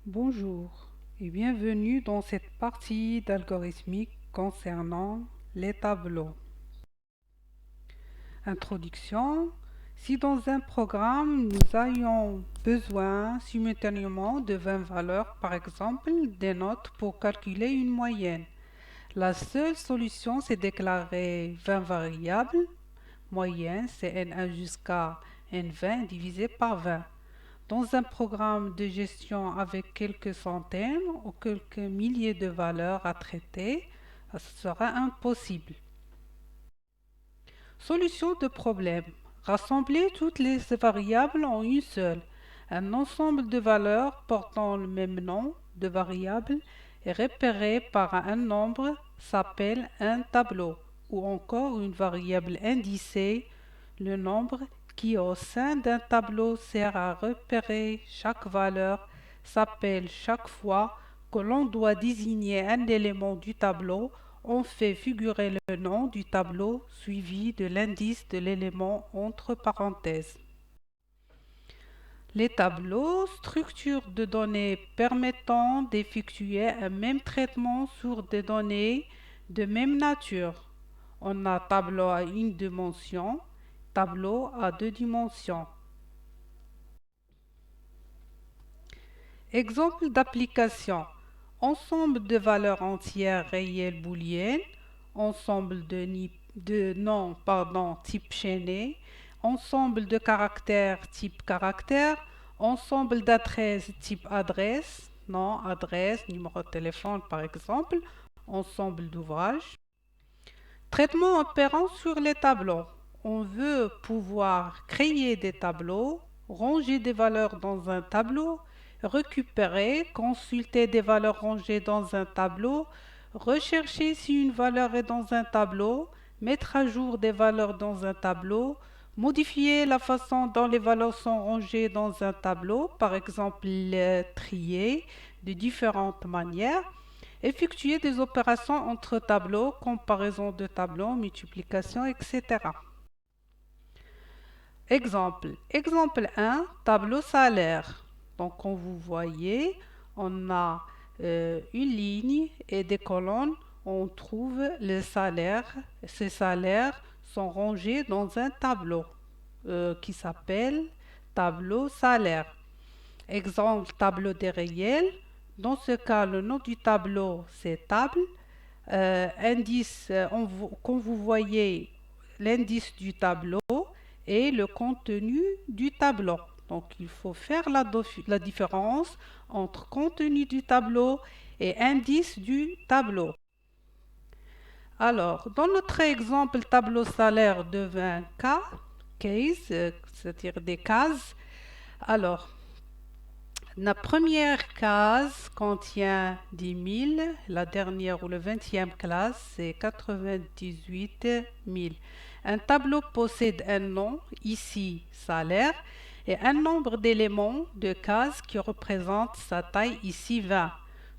Bonjour et bienvenue dans cette partie d'algorithmique concernant les tableaux. Introduction. Si dans un programme nous ayons besoin simultanément de 20 valeurs, par exemple des notes pour calculer une moyenne, la seule solution c'est déclarer 20 variables. Moyenne c'est n1 jusqu'à n20 divisé par 20. Dans un programme de gestion avec quelques centaines ou quelques milliers de valeurs à traiter, ce sera impossible. Solution de problème. Rassembler toutes les variables en une seule. Un ensemble de valeurs portant le même nom de variable et repéré par un nombre s'appelle un tableau, ou encore une variable indicée, le nombre qui au sein d'un tableau sert à repérer chaque valeur s'appelle chaque fois que l'on doit désigner un élément du tableau, on fait figurer le nom du tableau suivi de l'indice de l'élément entre parenthèses. Les tableaux, structures de données permettant d'effectuer un même traitement sur des données de même nature. On a tableau à une dimension, tableau à deux dimensions. Exemple d'application. Ensemble de valeurs entières réelles booléennes, ensemble de noms type chaîné, ensemble de caractères type caractère, ensemble d'adresses type adresse, nom, adresse, numéro de téléphone par exemple, ensemble d'ouvrages. Traitement opérant sur les tableaux. On veut pouvoir créer des tableaux, ranger des valeurs dans un tableau, récupérer, consulter des valeurs rangées dans un tableau, rechercher si une valeur est dans un tableau, mettre à jour des valeurs dans un tableau, modifier la façon dont les valeurs sont rangées dans un tableau, par exemple trier de différentes manières, effectuer des opérations entre tableaux, comparaison de tableaux, multiplication, etc. Exemple. Exemple 1, tableau salaire. Donc, comme vous voyez, on a une ligne et des colonnes. On trouve le salaire. Ces salaires sont rangés dans un tableau qui s'appelle tableau salaire. Exemple, tableau des réels. Dans ce cas, le nom du tableau, c'est table. Indice, comme vous voyez, l'indice du tableau et le contenu du tableau. Donc, il faut faire la différence entre contenu du tableau et indice du tableau. Alors, dans notre exemple tableau salaire de 20 case, c'est-à-dire des cases, alors, la première case contient 10 000, la dernière ou la 20e classe, c'est 98 000. Un tableau possède un nom, ici salaire, et un nombre d'éléments de cases qui représentent sa taille, ici 20.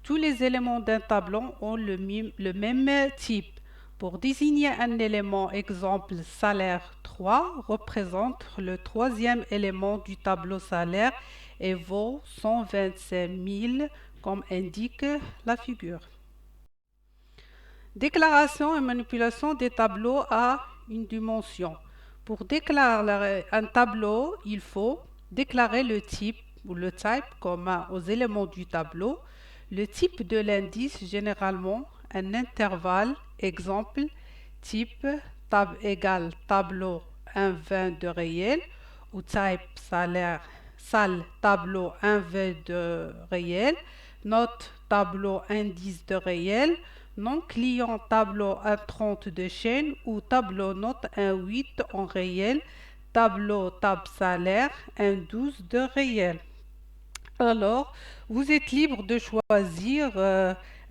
Tous les éléments d'un tableau ont le même type. Pour désigner un élément, exemple salaire 3, représente le troisième élément du tableau salaire et vaut 125 000 comme indique la figure. Déclaration et manipulation des tableaux à une dimension. Pour déclarer un tableau, il faut déclarer le type ou le type commun aux éléments du tableau, le type de l'indice généralement un intervalle, exemple type tab égale tableau 1,20 de réel ou type salaire salle tableau 1,20 de réel, note tableau indice de réel, nom client tableau 1,30 de chaîne ou tableau note 1,8 en réel, tableau tab salaire 1,12 de réel. Alors, vous êtes libre de choisir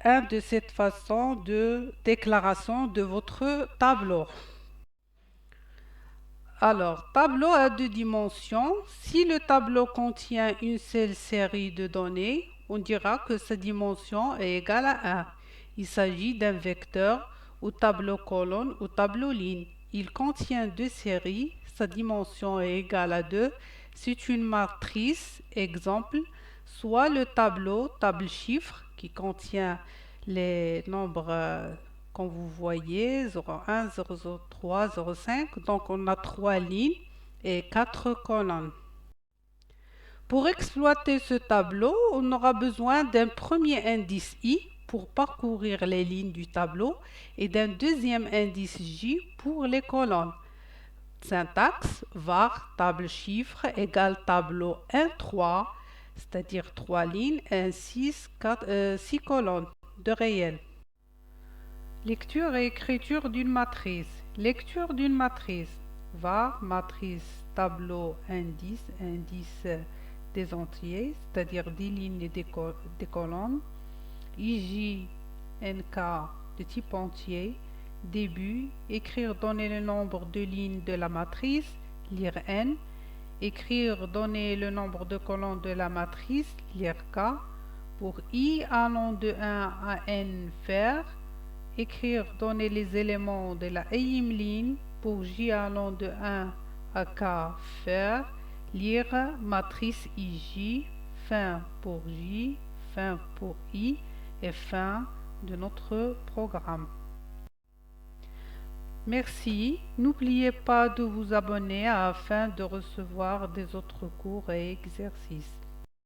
un de cette façon de déclaration de votre tableau. Alors, tableau à deux dimensions. Si le tableau contient une seule série de données, on dira que sa dimension est égale à 1. Il s'agit d'un vecteur ou tableau colonne ou tableau ligne. Il contient deux séries, sa dimension est égale à 2. C'est une matrice, exemple soit le tableau, table chiffres, qui contient les nombres comme vous voyez, 01, 003, 05. Donc on a 3 lignes et 4 colonnes. Pour exploiter ce tableau, on aura besoin d'un premier indice I pour parcourir les lignes du tableau et d'un deuxième indice J pour les colonnes. Syntaxe var table chiffre égale tableau 1, 3, c'est-à-dire 3 lignes, 1, 6, 6 colonnes de réel. Lecture et écriture d'une matrice. Lecture d'une matrice. Var matrice tableau indice, indice des entiers, c'est-à-dire des lignes et des colonnes. IJ NK de type entier. Début, écrire, donner le nombre de lignes de la matrice, lire N. Écrire, donner le nombre de colonnes de la matrice, lire K. Pour I allant de 1 à N, faire. Écrire, donner les éléments de la énième ligne. Pour J allant de 1 à K, faire. Lire matrice IJ, fin pour J, fin pour I et fin de notre programme. Merci. N'oubliez pas de vous abonner afin de recevoir des autres cours et exercices.